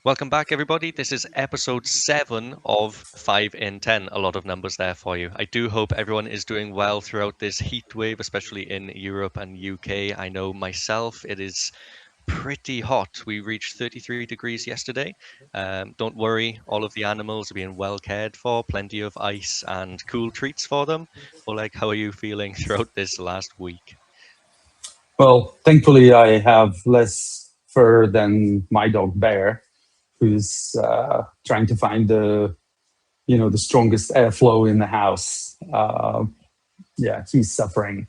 Welcome back, everybody. This is episode 7 of 5 in 10. A lot of numbers there for you. I do hope everyone is doing well throughout this heat wave, especially in Europe and UK. I know myself, it is pretty hot. We reached 33 degrees yesterday. Don't worry, all of the animals are being well cared for, plenty of ice and cool treats for them. Oleg, how are you feeling throughout this last week? Well, thankfully, I have less fur than my dog Bear, who's trying to find the strongest airflow in the house. Yeah, he's suffering.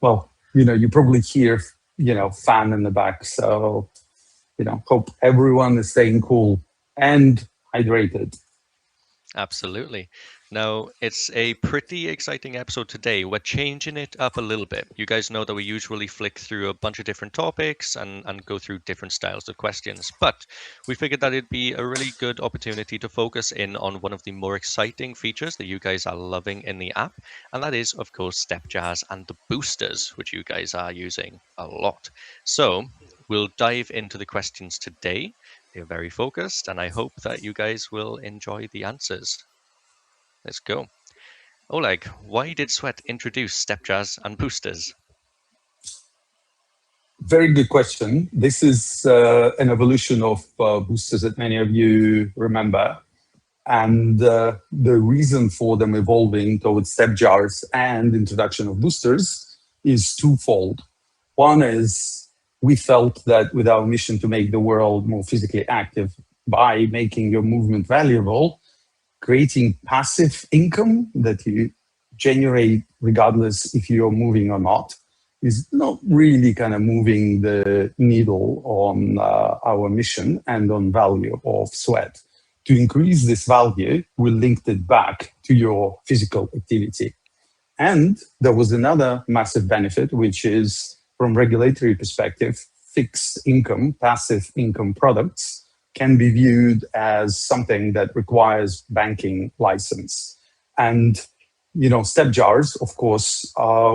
Well, you probably hear fan in the back. So hope everyone is staying cool and hydrated. Absolutely. Now, it's a pretty exciting episode today. We're changing it up a little bit. You guys know that we usually flick through a bunch of different topics and go through different styles of questions, but we figured that it'd be a really good opportunity to focus in on one of the more exciting features that you guys are loving in the app, and that is, of course, Step Jars and the boosters, which you guys are using a lot. So we'll dive into the questions today. They're very focused, and I hope that you guys will enjoy the answers. Let's go. Oleg, why did Sweat introduce Step Jars and boosters? Very good question. This is an evolution of boosters that many of you remember. And the reason for them evolving towards step jars and introduction of boosters is twofold. One is we felt that with our mission to make the world more physically active by making your movement valuable, creating passive income that you generate regardless if you're moving or not is not really kind of moving the needle on our mission and on value of Sweat. To increase this value, we linked it back to your physical activity. And there was another massive benefit, which is from regulatory perspective, fixed income, passive income products can be viewed as something that requires banking license. And, step jars, of course,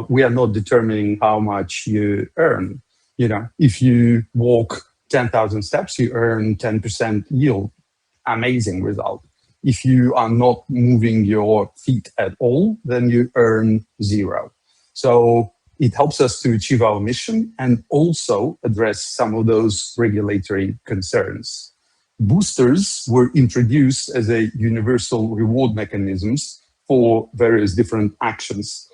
we are not determining how much you earn. If you walk 10,000 steps, you earn 10% yield. Amazing result. If you are not moving your feet at all, then you earn 0. So it helps us to achieve our mission and also address some of those regulatory concerns. Boosters were introduced as a universal reward mechanisms for various different actions.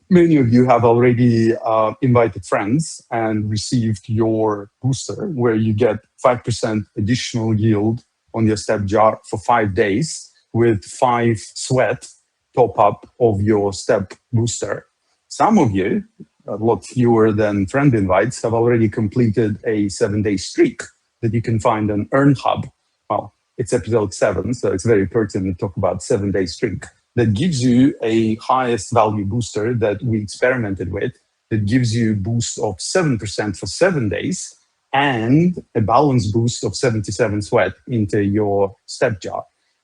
Many of you have already invited friends and received your booster, where you get 5% additional yield on your step jar for 5 days with 5 Sweat top up of your step booster. Some of you, a lot fewer than friend invites, have already completed a 7-day streak that you can find on EarnHub. Well, it's episode 7, so it's very pertinent to talk about 7-day streak. That gives you a highest value booster that we experimented with, that gives you a boost of 7% for 7 days and a balance boost of 77 Sweat into your step jar.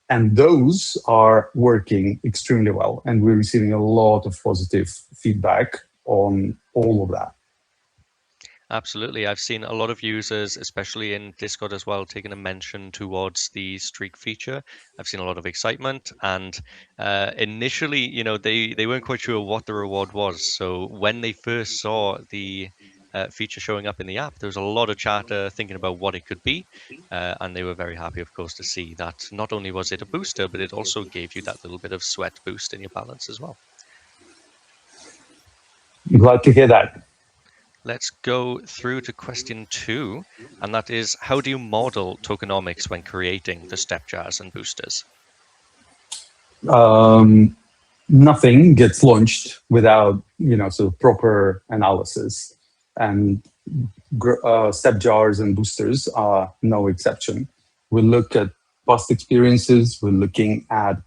And those are working extremely well. And we're receiving a lot of positive feedback on all of that. Absolutely. I've seen a lot of users, especially in Discord as well, taking a mention towards the streak feature. I've seen a lot of excitement, and initially, they weren't quite sure what the reward was. So when they first saw the feature showing up in the app, there was a lot of chatter thinking about what it could be, and they were very happy, of course, to see that not only was it a booster, but it also gave you that little bit of Sweat boost in your balance as well. Glad to hear that. Let's go through to question 2, and that is, how do you model tokenomics when creating the step jars and boosters? Nothing gets launched without sort of proper analysis, and step jars and boosters are no exception. We look at past experiences, we're looking at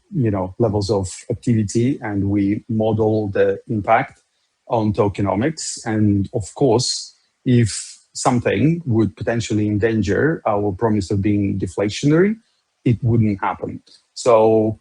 levels of activity, and we model the impact on tokenomics. And of course, if something would potentially endanger our promise of being deflationary, it wouldn't happen. So,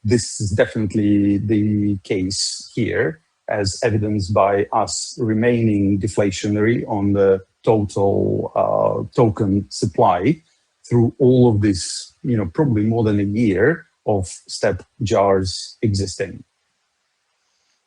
this is definitely the case here, as evidenced by us remaining deflationary on the total token supply through all of this, probably more than a year of step jars existing.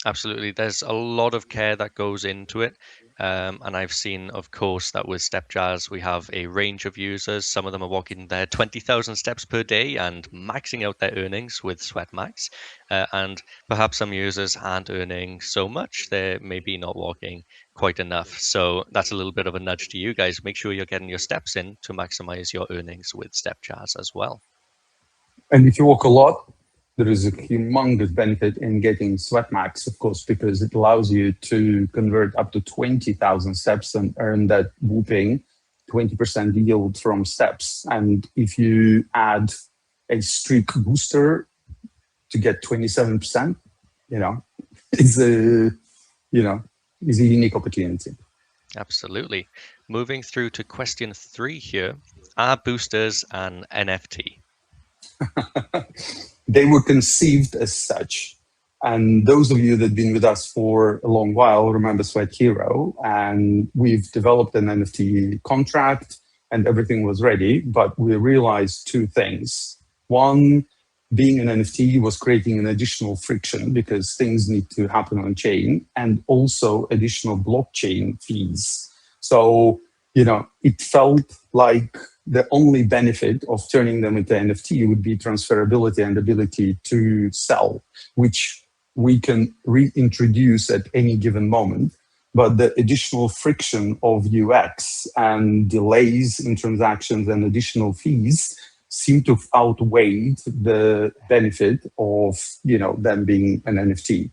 Absolutely. There's a lot of care that goes into it. And I've seen, of course, that with step jars, we have a range of users. Some of them are walking their 20,000 steps per day and maxing out their earnings with Sweatmax. And perhaps some users aren't earning so much. They're maybe not walking quite enough. So that's a little bit of a nudge to you guys. Make sure you're getting your steps in to maximize your earnings with step jars as well. And if you walk a lot, there is a humongous benefit in getting Sweatmax, of course, because it allows you to convert up to 20,000 steps and earn that whooping 20% yield from steps. And if you add a streak booster to get 27%, is a unique opportunity. Absolutely. Moving through to question 3 here. Are boosters an NFT? They were conceived as such. And those of you that have been with us for a long while remember Sweat Hero. And we've developed an NFT contract and everything was ready. But we realized 2 things. One, being an NFT was creating an additional friction because things need to happen on chain, and also additional blockchain fees. So, it felt like the only benefit of turning them into NFT would be transferability and ability to sell, which we can reintroduce at any given moment. But the additional friction of UX and delays in transactions and additional fees seem to have outweighed the benefit of them being an NFT.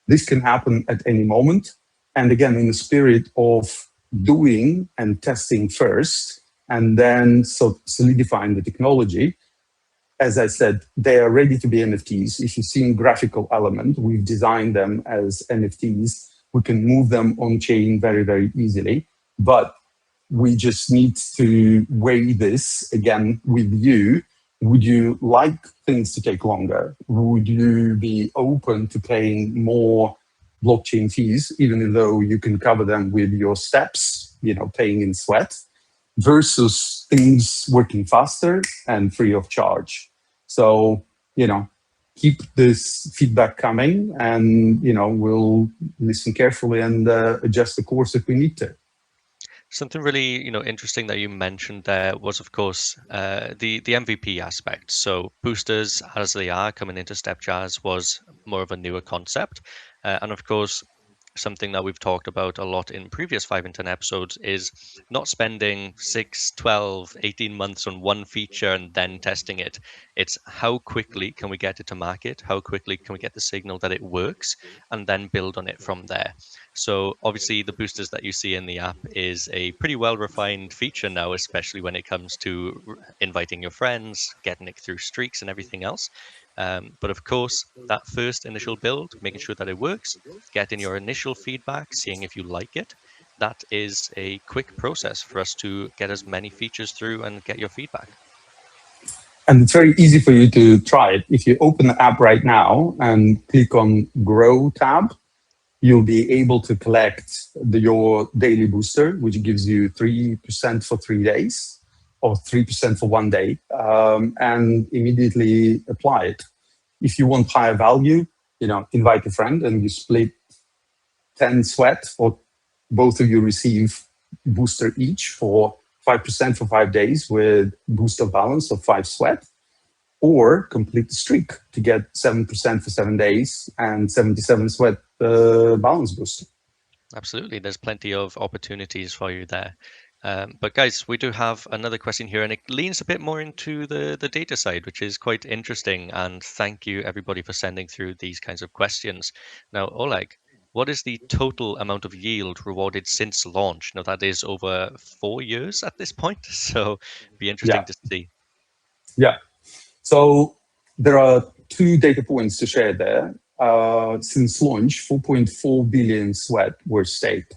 This can happen at any moment. And again, in the spirit of doing and testing first, and then solidifying the technology. As I said, they are ready to be NFTs. If you've seen graphical element, we've designed them as NFTs. We can move them on chain very, very easily. But we just need to weigh this again with you. Would you like things to take longer? Would you be open to paying more blockchain fees, even though you can cover them with your steps, paying in sweat, versus things working faster and free of charge? So, keep this feedback coming, and, we'll listen carefully and adjust the course if we need to. Something really, interesting that you mentioned there was, of course, the MVP aspect. So boosters, as they are coming into step jars, was more of a newer concept, and of course, something that we've talked about a lot in previous 5 and 10 episodes is not spending 6, 12, 18 months on one feature and then testing it. It's how quickly can we get it to market? How quickly can we get the signal that it works and then build on it from there? So obviously the boosters that you see in the app is a pretty well refined feature now, especially when it comes to inviting your friends, getting it through streaks and everything else. But of course, that first initial build, making sure that it works, getting your initial feedback, seeing if you like it, that is a quick process for us to get as many features through and get your feedback. And it's very easy for you to try it. If you open the app right now and click on Grow tab, you'll be able to collect your daily booster, which gives you 3% for 3 days or 3% for 1 day, and immediately apply it. If you want higher value, invite a friend and you split 10 sweat, or both of you receive booster each for 5% for 5 days with booster balance of 5 sweat, or complete the streak to get 7% for 7 days and 77 sweat balance booster. Absolutely. There's plenty of opportunities for you there. But guys, we do have another question here, and it leans a bit more into the data side, which is quite interesting. And thank you everybody for sending through these kinds of questions. Now, Oleg, what is the total amount of yield rewarded since launch? Now, that is over 4 years at this point, so be interesting to see. Yeah. So there are 2 data points to share there. Since launch, 4.4 billion sweat were staked,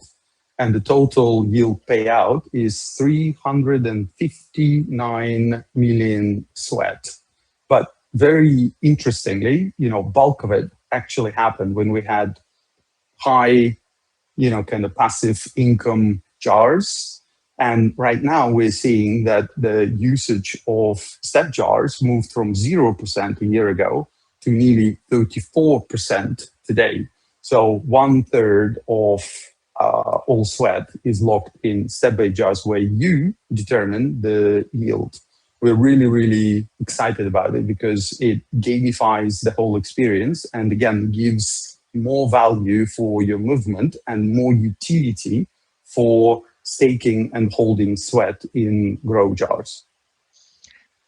and the total yield payout is 359 million sweat. But very interestingly, bulk of it actually happened when we had high, kind of passive income jars And right now we're seeing that the usage of step jars moved from 0% a year ago to nearly 34% today. So 1/3 of all sweat is locked in step-based jars where you determine the yield. We're really, really excited about it because it gamifies the whole experience and again gives more value for your movement and more utility for staking and holding sweat in grow jars.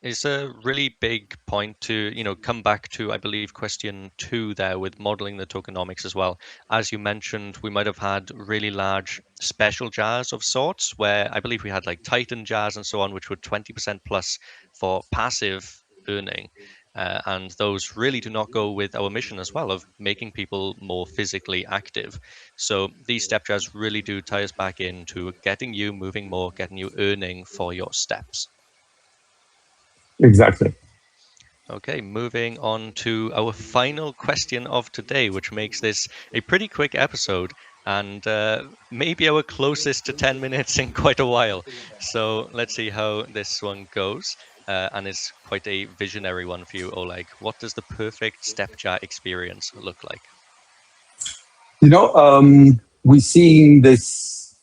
It's a really big point to, come back to, I believe, question 2 there with modeling the tokenomics as well. As you mentioned, we might have had really large special jars of sorts where I believe we had like Titan jars and so on, which were 20% plus for passive earning. And those really do not go with our mission as well of making people more physically active. So these step jars really do tie us back into getting you moving more, getting you earning for your steps. Exactly. Okay, moving on to our final question of today, which makes this a pretty quick episode and maybe our closest to 10 minutes in quite a while. So let's see how this one goes. And it's quite a visionary one for you, Oleg. What does the perfect step jar experience look like? We're seeing this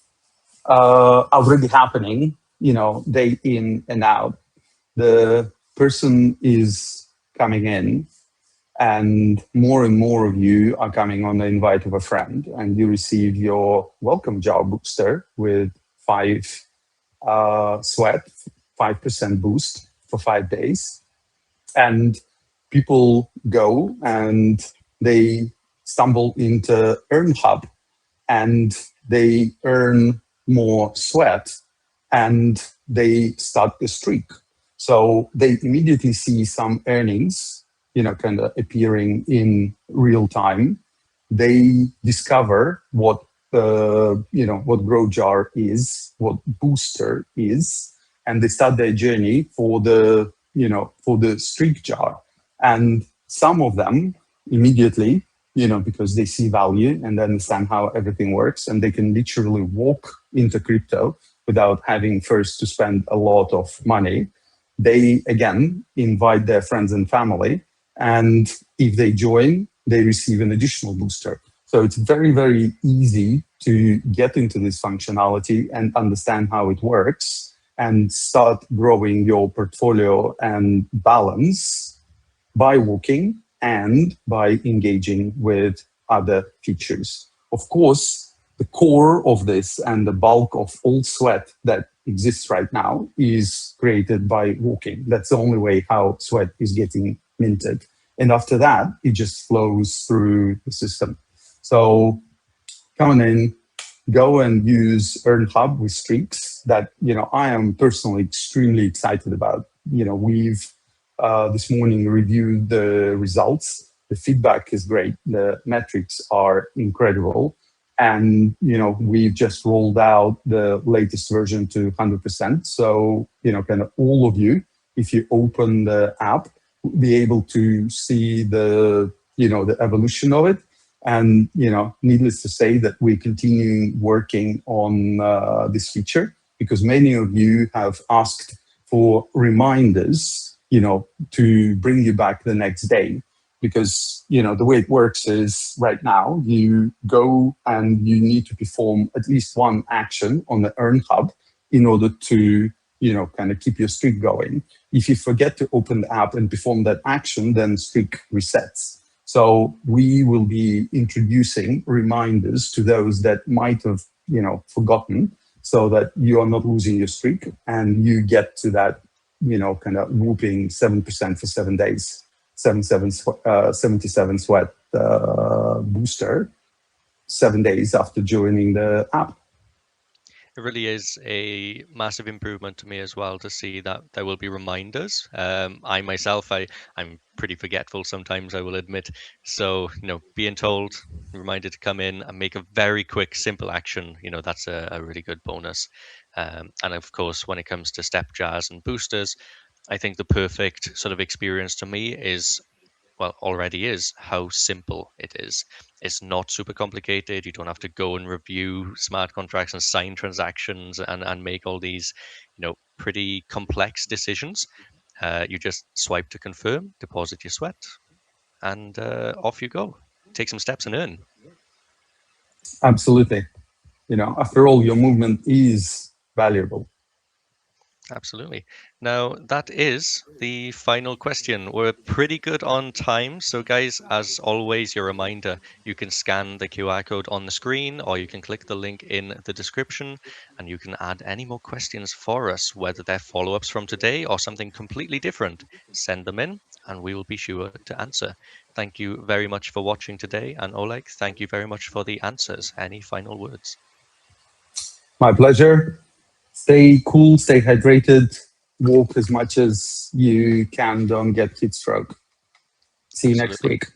already happening, day in and out. The person is coming in, and more of you are coming on the invite of a friend, and you receive your welcome jar booster with 5% boost for 5 days. And people go and they stumble into Earn Hub and they earn more sweat and they start the streak. So they immediately see some earnings, kind of appearing in real time. They discover what what Grow Jar is, what Booster is, and they start their journey for the streak jar. And some of them immediately, because they see value and understand how everything works, and they can literally walk into crypto without having first to spend a lot of money. They again invite their friends and family, and if they join, they receive an additional booster. So it's very, very easy to get into this functionality and understand how it works and start growing your portfolio and balance by walking and by engaging with other features. Of course, the core of this and the bulk of all sweat that exists right now is created by walking. That's the only way how sweat is getting minted. And after that, it just flows through the system. So come in, go and use Earn Hub with streaks that, I am personally extremely excited about. We've this morning reviewed the results. The feedback is great. The metrics are incredible. And, we've just rolled out the latest version to 100%. So, kind of all of you, if you open the app, will be able to see the evolution of it. And, needless to say that we're continuing working on this feature because many of you have asked for reminders, to bring you back the next day. Because, the way it works is right now you go and you need to perform at least one action on the Earn Hub in order to, kind of keep your streak going. If you forget to open the app and perform that action, then streak resets. So we will be introducing reminders to those that might have, forgotten, so that you are not losing your streak and you get to that, kind of whooping 7% for 7 days, 77 sweat booster, 7 days after joining the app. It really is a massive improvement to me as well to see that there will be reminders. I myself, I'm pretty forgetful sometimes, I will admit. So, being told, reminded to come in and make a very quick, simple action, that's a really good bonus. And of course, when it comes to step jars and boosters, I think the perfect sort of experience to me is well, already is how simple it is. It's not super complicated. You don't have to go and review smart contracts and sign transactions and make all these, pretty complex decisions. You just swipe to confirm, deposit your sweat, and off you go. Take some steps and earn. Absolutely. After all, your movement is valuable. Absolutely. Now, that is the final question. We're pretty good on time. So, guys, as always, your reminder, you can scan the QR code on the screen, or you can click the link in the description, and you can add any more questions for us, whether they're follow-ups from today or something completely different. Send them in, and we will be sure to answer. Thank you very much for watching today. And Oleg, thank you very much for the answers. Any final words? My pleasure. Stay cool, stay hydrated, walk as much as you can, don't get heat stroke. See you next Absolutely. week.